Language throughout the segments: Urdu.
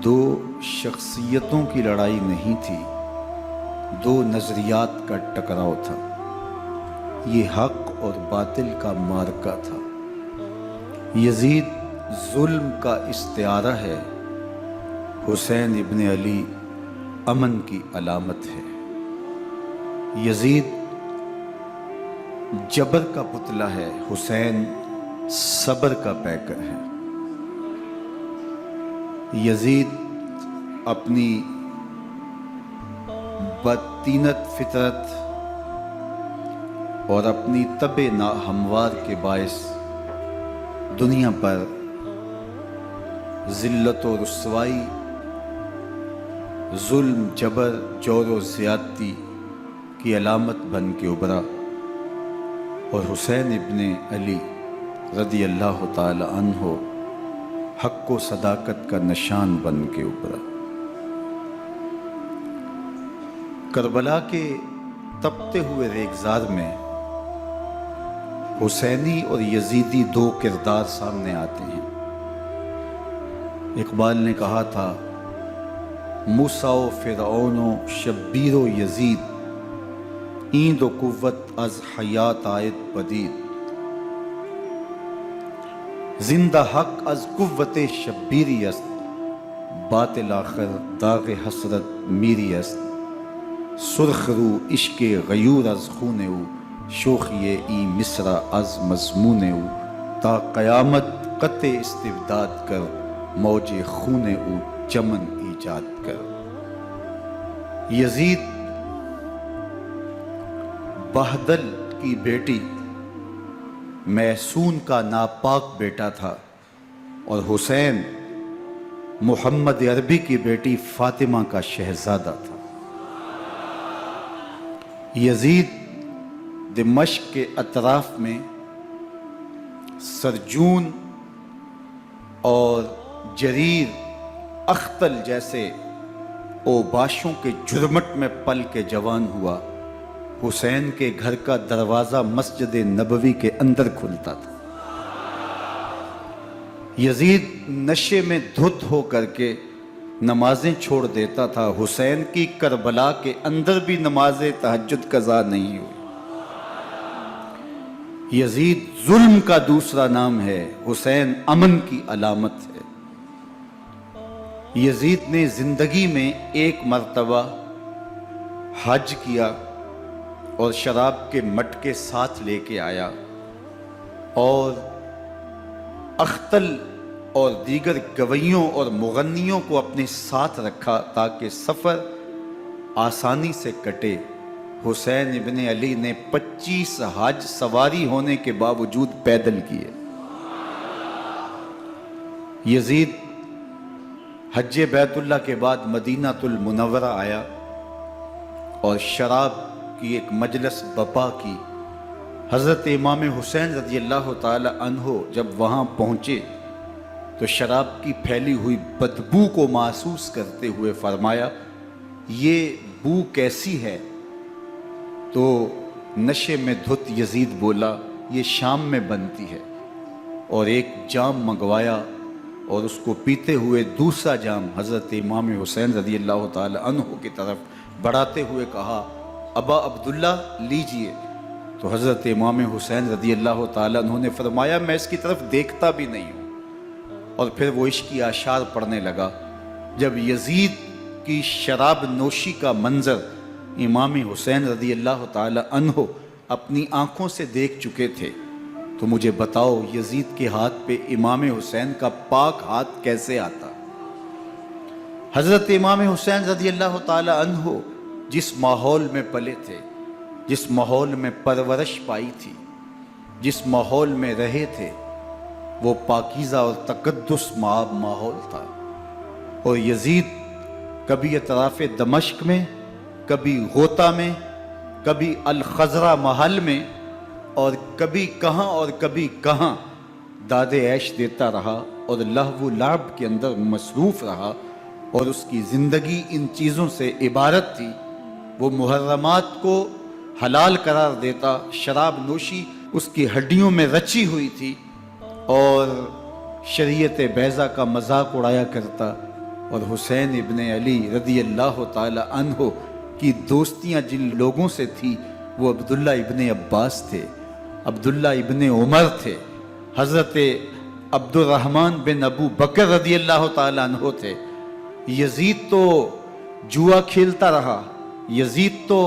دو شخصیتوں کی لڑائی نہیں تھی، دو نظریات کا ٹکراؤ تھا۔ یہ حق اور باطل کا معرکہ تھا۔ یزید ظلم کا استعارہ ہے، حسین ابن علی امن کی علامت ہے۔ یزید جبر کا پتلا ہے، حسین صبر کا پیکر ہے۔ یزید اپنی بدطینت فطرت اور اپنی طبع ناہموار کے باعث دنیا پر ذلت و رسوائی، ظلم، جبر، جور و زیادتی کی علامت بن کے ابھرا، اور حسین ابن علی رضی اللہ تعالی عنہ حق و صداقت کا نشان بن کے ابھرا۔ کربلا کے تپتے ہوئے ریگزار میں حسینی اور یزیدی دو کردار سامنے آتے ہیں۔ اقبال نے کہا تھا، موسیٰ و فرعون و شبیر و یزید، ایند و قوت از حیات آید پدید، زندہ حق از قوت شبیری است، باطل آخر داغ حسرت میری است، سرخ رو عشق غیور از خون او، شوخی ای مصرع از مضمون او، تا قیامت قطع استبداد کر، موج خون او چمن ایجاد کر۔ یزید بہدل کی بیٹی محسون کا ناپاک بیٹا تھا، اور حسین محمد عربی کی بیٹی فاطمہ کا شہزادہ تھا۔ یزید دمشق کے اطراف میں سرجون اور جریر، اختل جیسے اوباشوں کے جرمٹ میں پل کے جوان ہوا۔ حسین کے گھر کا دروازہ مسجد نبوی کے اندر کھلتا تھا۔ یزید نشے میں دھت ہو کر کے نمازیں چھوڑ دیتا تھا۔ حسین کی کربلا کے اندر بھی نماز تہجد قضا نہیں ہوئی۔ یزید ظلم کا دوسرا نام ہے، حسین امن کی علامت ہے۔ یزید نے زندگی میں ایک مرتبہ حج کیا اور شراب کے مٹکے ساتھ لے کے آیا، اور اختل اور دیگر گویوں اور مغنیوں کو اپنے ساتھ رکھا تاکہ سفر آسانی سے کٹے۔ حسین ابن علی نے 25 حج سواری ہونے کے باوجود پیدل کیے۔ یزید حج بیت اللہ کے بعد مدینہ المنورہ آیا اور شراب کی ایک مجلس بپا کی۔ حضرت امام حسین رضی اللہ تعالی عنہ جب وہاں پہنچے تو شراب کی پھیلی ہوئی بدبو کو محسوس کرتے ہوئے فرمایا، یہ بو کیسی ہے؟ تو نشے میں دھت یزید بولا، یہ شام میں بنتی ہے، اور ایک جام منگوایا اور اس کو پیتے ہوئے دوسرا جام حضرت امام حسین رضی اللہ تعالی عنہ کی طرف بڑھاتے ہوئے کہا، ابا عبداللہ لیجئے۔ تو حضرت امام حسین رضی اللہ تعالی عنہ نے فرمایا، میں اس کی طرف دیکھتا بھی نہیں ہوں، اور پھر وہ عشقی اشعار پڑھنے لگا۔ جب یزید کی شراب نوشی کا منظر امام حسین رضی اللہ تعالی عنہ اپنی آنکھوں سے دیکھ چکے تھے، تو مجھے بتاؤ یزید کے ہاتھ پہ امام حسین کا پاک ہاتھ کیسے آتا؟ حضرت امام حسین رضی اللہ تعالی عنہ جس ماحول میں پلے تھے، جس ماحول میں پرورش پائی تھی، جس ماحول میں رہے تھے، وہ پاکیزہ اور تقدس مآب ماحول تھا۔ اور یزید کبھی اطراف دمشق میں، کبھی غوطہ میں، کبھی الخضرہ محل میں، اور کبھی کہاں اور کبھی کہاں داد عیش دیتا رہا اور لہو و لعب کے اندر مصروف رہا، اور اس کی زندگی ان چیزوں سے عبارت تھی۔ وہ محرمات کو حلال قرار دیتا، شراب نوشی اس کی ہڈیوں میں رچی ہوئی تھی، اور شریعت بیضا کا مذاق اڑایا کرتا، اور حسین ابن علی رضی اللہ تعالی عنہ کی دوستیاں جن لوگوں سے تھی وہ عبداللہ ابن عباس تھے، عبداللہ ابن عمر تھے، حضرت عبد الرحمن بن ابو بکر رضی اللہ تعالی عنہ تھے۔ یزید تو جوا کھیلتا رہا، یزید تو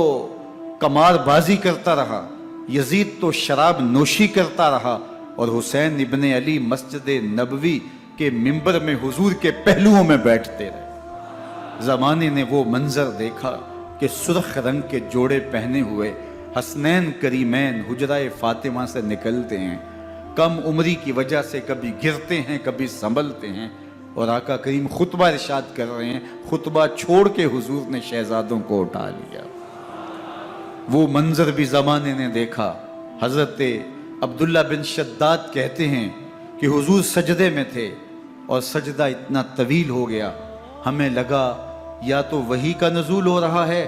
قمار بازی کرتا رہا، یزید تو شراب نوشی کرتا رہا، اور حسین ابن علی مسجد نبوی کے ممبر میں حضور کے پہلوؤں میں بیٹھتے رہے۔ زمانے نے وہ منظر دیکھا کہ سرخ رنگ کے جوڑے پہنے ہوئے حسنین کریمین حجرہ فاطمہ سے نکلتے ہیں، کم عمری کی وجہ سے کبھی گرتے ہیں کبھی سنبھلتے ہیں، اور آقا کریم خطبہ ارشاد کر رہے ہیں، خطبہ چھوڑ کے حضور نے شہزادوں کو اٹھا لیا۔ وہ منظر بھی زمانے نے دیکھا۔ حضرت عبداللہ بن شداد کہتے ہیں کہ حضور سجدے میں تھے اور سجدہ اتنا طویل ہو گیا، ہمیں لگا یا تو وحی کا نزول ہو رہا ہے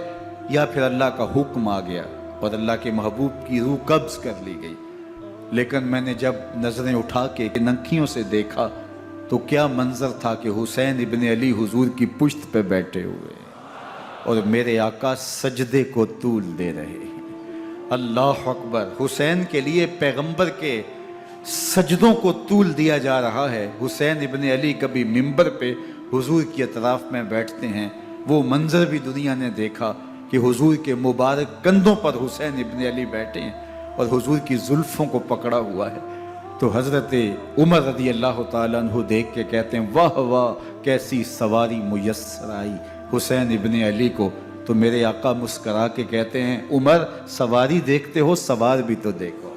یا پھر اللہ کا حکم آ گیا اور اللہ کے محبوب کی روح قبض کر لی گئی۔ لیکن میں نے جب نظریں اٹھا کے ننکیوں سے دیکھا تو کیا منظر تھا کہ حسین ابن علی حضور کی پشت پہ بیٹھے ہوئے اور میرے آقا سجدے کو طول دے رہے ہیں۔ اللہ اکبر! حسین کے لیے پیغمبر کے سجدوں کو طول دیا جا رہا ہے۔ حسین ابن علی کبھی ممبر پہ حضور کی اطراف میں بیٹھتے ہیں، وہ منظر بھی دنیا نے دیکھا کہ حضور کے مبارک کندھوں پر حسین ابن علی بیٹھے ہیں اور حضور کی زلفوں کو پکڑا ہوا ہے۔ تو حضرت عمر رضی اللہ تعالیٰ عنہ دیکھ کے کہتے ہیں واہ واہ کیسی سواری میسر آئی حسین ابن علی کو۔ تو میرے آقا مسکرا کے کہتے ہیں عمر سواری دیکھتے ہو سوار بھی تو دیکھو۔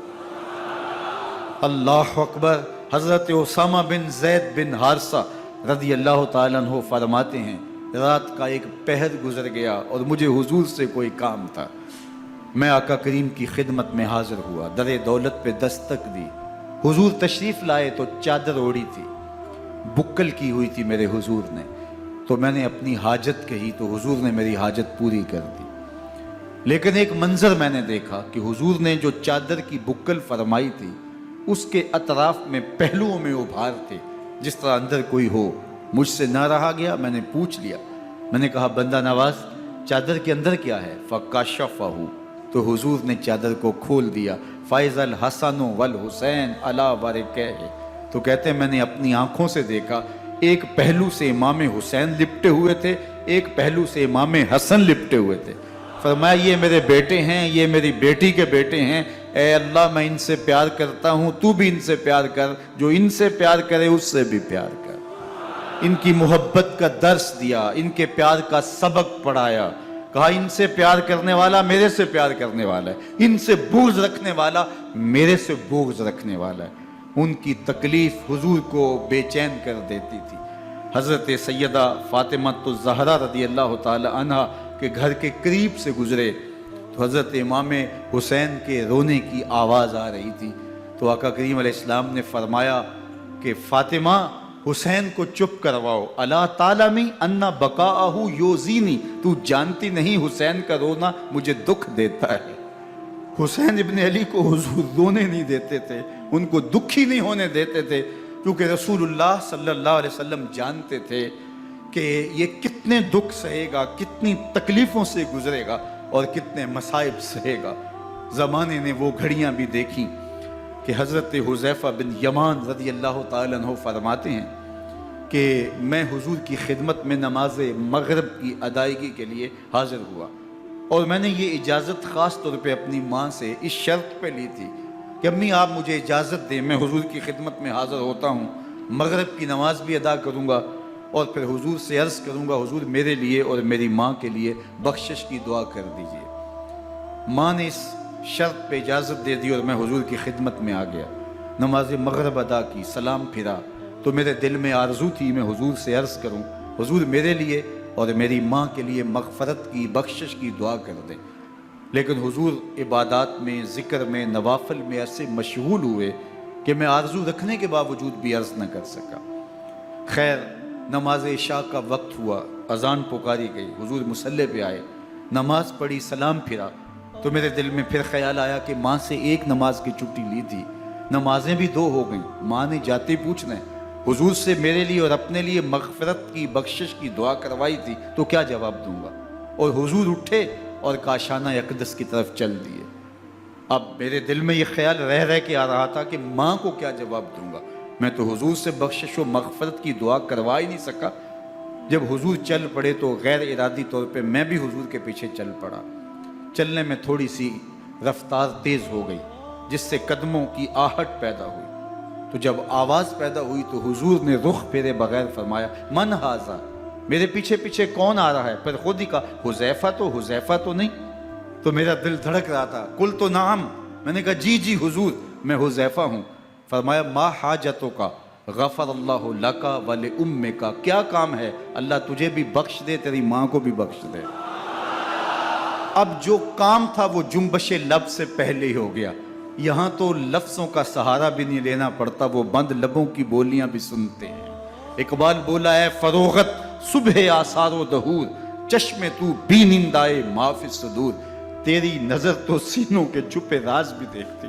اللہ اکبر! حضرت اسامہ بن زید بن حارثہ رضی اللہ تعالیٰ عنہ فرماتے ہیں رات کا ایک پہر گزر گیا اور مجھے حضور سے کوئی کام تھا، میں آقا کریم کی خدمت میں حاضر ہوا، در دولت پہ دستک دی، حضور تشریف لائے تو چادر اوڑی تھی، بکل کی ہوئی تھی میرے حضور نے، تو میں نے اپنی حاجت کہی تو حضور نے میری حاجت پوری کر دی۔ لیکن ایک منظر میں نے دیکھا کہ حضور نے جو چادر کی بکل فرمائی تھی اس کے اطراف میں پہلوؤں میں ابھار تھے جس طرح اندر کوئی ہو۔ مجھ سے نہ رہا گیا، میں نے پوچھ لیا، میں نے کہا بندہ نواز چادر کے اندر کیا ہے؟ فَكَشَفَهُ، تو حضور نے چادر کو کھول دیا۔ فَإِذَا الْحَسَنُ وَالْحُسَيْنُ عَلَىٰ وَرِكَيْهِ، تو کہتے ہیں میں نے اپنی آنکھوں سے دیکھا ایک پہلو سے امام حسین لپٹے ہوئے تھے، ایک پہلو سے امام حسن لپٹے ہوئے تھے۔ فرمایا یہ میرے بیٹے ہیں، یہ میری بیٹی کے بیٹے ہیں، اے اللہ میں ان سے پیار کرتا ہوں، تو بھی ان سے پیار کر، جو ان سے پیار کرے اس سے بھی پیار کر۔ ان کی محبت کا درس دیا، ان کے پیار کا سبق پڑھایا، کہا ان سے پیار کرنے والا میرے سے پیار کرنے والا ہے، ان سے بغض رکھنے والا میرے سے بغض رکھنے والا ہے۔ ان کی تکلیف حضور کو بے چین کر دیتی تھی۔ حضرت سیدہ فاطمہ الزہرا رضی اللہ تعالی عنہ کے گھر کے قریب سے گزرے تو حضرت امام حسین کے رونے کی آواز آ رہی تھی، تو آقا کریم علیہ السلام نے فرمایا کہ فاطمہ حسین کو چپ کرواؤ، الا تعلمی ان بقاءہ یوزینی، تو جانتی نہیں حسین کا رونا مجھے دکھ دیتا ہے۔ حسین ابن علی کو حضور رونے نہیں دیتے تھے، ان کو دکھی نہیں ہونے دیتے تھے، کیونکہ رسول اللہ صلی اللہ علیہ وسلم جانتے تھے کہ یہ کتنے دکھ سہے گا، کتنی تکلیفوں سے گزرے گا اور کتنے مصائب سہے گا۔ زمانے نے وہ گھڑیاں بھی دیکھیں کہ حضرت حذیفہ بن یمان رضی اللہ تعالیٰ عنہ فرماتے ہیں کہ میں حضور کی خدمت میں نماز مغرب کی ادائیگی کے لیے حاضر ہوا، اور میں نے یہ اجازت خاص طور پہ اپنی ماں سے اس شرط پہ لی تھی کہ امی آپ مجھے اجازت دیں، میں حضور کی خدمت میں حاضر ہوتا ہوں، مغرب کی نماز بھی ادا کروں گا اور پھر حضور سے عرض کروں گا حضور میرے لیے اور میری ماں کے لیے بخشش کی دعا کر دیجئے۔ ماں نے اس شرط پہ اجازت دے دی اور میں حضور کی خدمت میں آ گیا، نماز مغرب ادا کی، سلام پھرا، تو میرے دل میں آرزو تھی میں حضور سے عرض کروں حضور میرے لیے اور میری ماں کے لیے مغفرت کی بخشش کی دعا کر دیں، لیکن حضور عبادات میں ذکر میں نوافل میں ایسے مشغول ہوئے کہ میں آرزو رکھنے کے باوجود بھی عرض نہ کر سکا۔ خیر نماز عشاء کا وقت ہوا، اذان پکاری گئی، حضور مصلی پہ آئے، نماز پڑھی، سلام پھرا، تو میرے دل میں پھر خیال آیا کہ ماں سے ایک نماز کی چھٹی لی تھی، نمازیں بھی 2 ہو گئیں، ماں نے جاتے پوچھنا ہے حضور سے میرے لیے اور اپنے لیے مغفرت کی بخشش کی دعا کروائی تھی تو کیا جواب دوں گا؟ اور حضور اٹھے اور کاشانہ اقدس کی طرف چل دیے۔ اب میرے دل میں یہ خیال رہ کے آ رہا تھا کہ ماں کو کیا جواب دوں گا؟ میں تو حضور سے بخشش و مغفرت کی دعا کروا ہی نہیں سکا۔ جب حضور چل پڑے تو غیر ارادی طور پہ میں بھی حضور کے پیچھے چل پڑا۔ چلنے میں تھوڑی سی رفتار تیز ہو گئی جس سے قدموں کی آہٹ پیدا ہوئی۔ تو جب آواز پیدا ہوئی تو حضور نے رخ پھیرے بغیر فرمایا من ھذا، میرے پیچھے پیچھے کون آ رہا ہے؟ پھر خود ہی کہا حذیفہ تو نہیں؟ تو میرا دل دھڑک رہا تھا۔ قلت نعم، میں نے کہا جی حضور میں حذیفہ ہوں۔ فرمایا ما حاجتک غفر اللہ لک ولامک، کیا کام ہے؟ اللہ تجھے بھی بخش دے، تیری ماں کو بھی بخش دے۔ اب جو کام تھا وہ جنبش لب سے پہلے ہی ہو گیا۔ یہاں تو لفظوں کا سہارا بھی نہیں لینا پڑتا، وہ بند لبوں کی بولیاں بھی سنتے ہیں۔ اقبال بولا ہے فروغت صبح آثار و دہور، چشم تو بی نندائے ما فی الصدور، تیری نظر تو سینوں کے چھپے راز بھی دیکھتی۔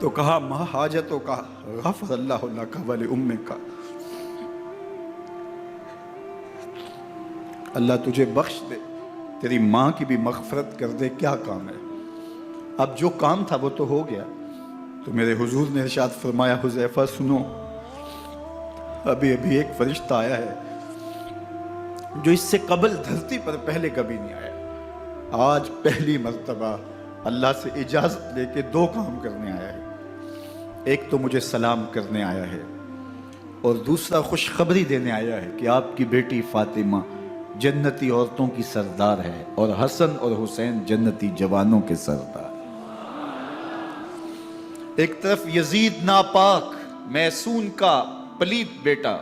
تو کہا ما حاجتوں کا غفر اللہ لک ولامک، اللہ تجھے بخش دے، تیری ماں کی بھی مغفرت کر دے، کیا کام ہے؟ اب جو کام تھا وہ تو ہو گیا۔ تو میرے حضور نے ارشاد فرمایا حذیفہ سنو، ابھی ایک فرشتہ آیا ہے جو اس سے قبل دھرتی پر پہلے کبھی نہیں آیا، آج پہلی مرتبہ اللہ سے اجازت لے کے 2 کام کرنے آیا ہے۔ ایک تو مجھے سلام کرنے آیا ہے اور دوسرا خوشخبری دینے آیا ہے کہ آپ کی بیٹی فاطمہ جنتی عورتوں کی سردار ہے اور حسن اور حسین جنتی جوانوں کے سردار۔ ایک طرف یزید ناپاک میسون کا پلید بیٹا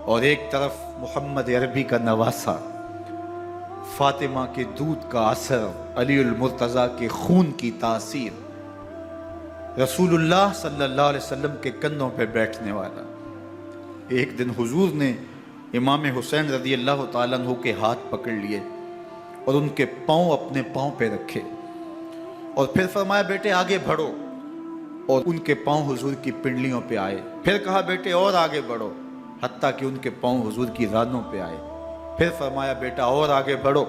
اور ایک طرف محمد عربی کا نواسا، فاطمہ کے دودھ کا اثر، علی المرتضیٰ کے خون کی تاثیر، رسول اللہ صلی اللہ علیہ وسلم کے کندھوں پہ بیٹھنے والا۔ ایک دن حضور نے امام حسین رضی اللہ تعالیٰ عنہ کے ہاتھ پکڑ لیے اور ان کے پاؤں اپنے پاؤں پہ رکھے اور پھر فرمایا بیٹے آگے بڑھو، اور ان کے پاؤں حضور کی پنڈلیوں پہ آئے۔ پھر کہا بیٹے اور آگے بڑھو، حتیٰ کہ ان کے پاؤں حضور کی رانوں پہ آئے۔ پھر فرمایا بیٹا اور آگے بڑھو،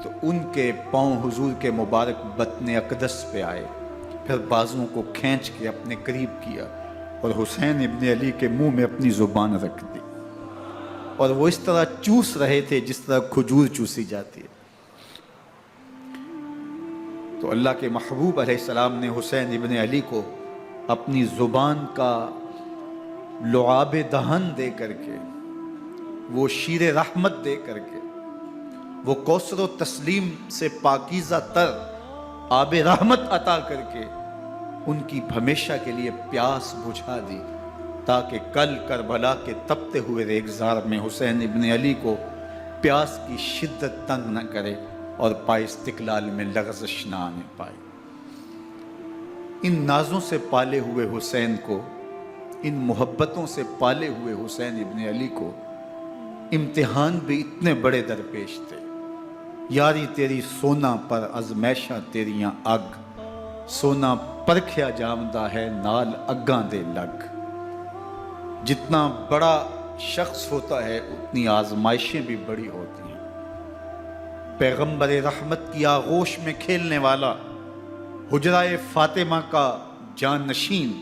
تو ان کے پاؤں حضور کے مبارک بطن اقدس پہ آئے۔ پھر بازوؤں کو کھینچ کے اپنے قریب کیا اور حسین ابن علی کے منہ میں اپنی زبان رکھ دی، اور وہ اس طرح چوس رہے تھے جس طرح کھجور چوسی جاتی ہے۔ تو اللہ کے محبوب علیہ السلام نے حسین ابن علی کو اپنی زبان کا لعاب دہن دے کر کے، وہ شیر رحمت دے کر کے، وہ کوثر و تسلیم سے پاکیزہ تر آب رحمت عطا کر کے ان کی ہمیشہ کے لیے پیاس بجھا دی، تاکہ کل کربلا کے تپتے ہوئے ریگزار میں حسین ابن علی کو پیاس کی شدت تنگ نہ کرے اور پائے استقلال میں لغزش نہ آنے پائے۔ ان نازوں سے پالے ہوئے حسین کو، ان محبتوں سے پالے ہوئے حسین ابن علی کو امتحان بھی اتنے بڑے درپیش تھے۔ یاری تیری سونا پر ازمیشہ تیریاں اگ، سونا پرکھیا جامدہ ہے نال اگاں دے لگ۔ جتنا بڑا شخص ہوتا ہے اتنی آزمائشیں بھی بڑی ہوتی ہیں۔ پیغمبر رحمت کی آغوش میں کھیلنے والا، حجرہ فاطمہ کا جانشین،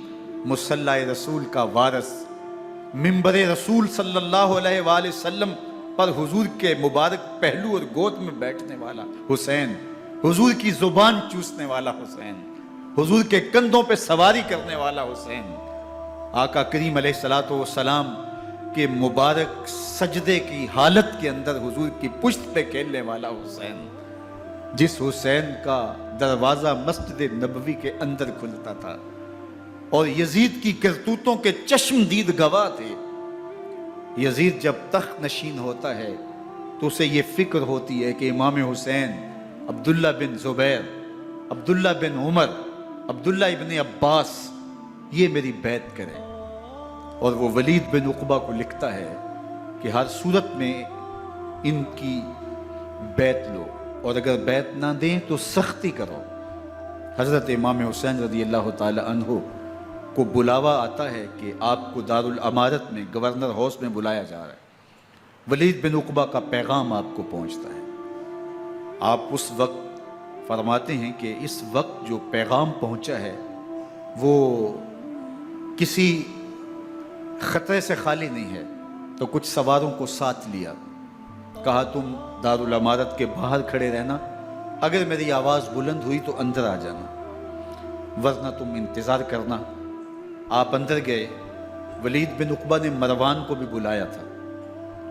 مصلی رسول کا وارث، منبر رسول صلی اللہ علیہ وآلہ وسلم پر حضور کے مبارک پہلو اور گود میں بیٹھنے والا حسین، حضور کی زبان چوسنے والا حسین، حضور کے کندھوں پہ سواری کرنے والا حسین، آقا کریم علیہ السلام کے مبارک سجدے کی حالت کے اندر حضور کی پشت پہ کھیلنے والا حسین، جس حسین کا دروازہ مسجد نبوی کے اندر کھلتا تھا اور یزید کی کرتوتوں کے چشم دید گواہ تھے۔ یزید جب تخت نشین ہوتا ہے تو اسے یہ فکر ہوتی ہے کہ امام حسین، عبداللہ بن زبیر، عبداللہ بن عمر، عبداللہ ابن عباس یہ میری بیعت کریں، اور وہ ولید بن عقبہ کو لکھتا ہے کہ ہر صورت میں ان کی بیعت لو، اور اگر بیعت نہ دیں تو سختی کرو۔ حضرت امام حسین رضی اللہ تعالی عنہ کو بلاوا آتا ہے کہ آپ کو دارالامارت میں گورنر ہاؤس میں بلایا جا رہا ہے، ولید بن عقبہ کا پیغام آپ کو پہنچتا ہے۔ آپ اس وقت فرماتے ہیں کہ اس وقت جو پیغام پہنچا ہے وہ کسی خطرے سے خالی نہیں ہے، تو کچھ سواروں کو ساتھ لیا، کہا تم دارالامارت کے باہر کھڑے رہنا، اگر میری آواز بلند ہوئی تو اندر آ جانا، ورنہ تم انتظار کرنا۔ آپ اندر گئے۔ ولید بن عقبہ نے مروان کو بھی بلایا تھا۔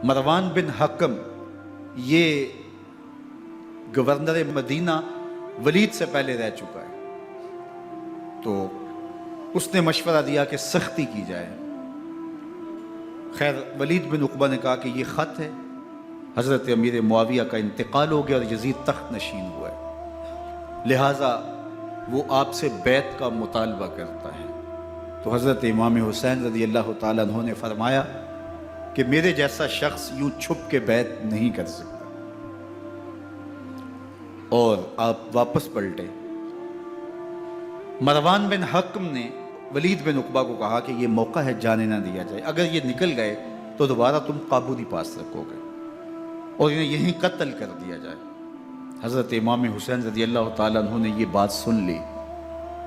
مروان بن حکم یہ گورنر مدینہ ولید سے پہلے رہ چکا ہے، تو اس نے مشورہ دیا کہ سختی کی جائے۔ خیر ولید بن عقبہ نے کہا کہ یہ خط ہے، حضرت امیر معاویہ کا انتقال ہو گیا اور یزید تخت نشین ہوا ہے، لہٰذا وہ آپ سے بیعت کا مطالبہ کرتا ہے۔ تو حضرت امام حسین رضی اللہ تعالیٰ عنہ نے فرمایا کہ میرے جیسا شخص یوں چھپ کے بیعت نہیں کر سکتا، اور آپ واپس پلٹے۔ مروان بن حکم نے ولید بن عقبہ کو کہا کہ یہ موقع ہے، جانے نہ دیا جائے، اگر یہ نکل گئے تو دوبارہ تم قابو نہیں پا سکو گے، اور انہیں یہیں قتل کر دیا جائے۔ حضرت امام حسین رضی اللہ تعالیٰ عنہ نے یہ بات سن لی۔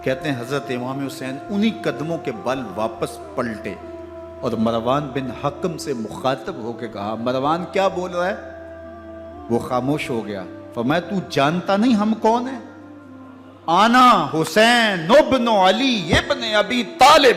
کہتے ہیں حضرت امام حسین انہی قدموں کے بل واپس پلٹے اور مروان بن حکم سے مخاطب ہو کے کہا، مروان کیا بول رہا ہے؟ وہ خاموش ہو گیا۔ فرمایا تو جانتا نہیں ہم کون ہیں؟ آنا حسین ابن علی ابن ابی طالب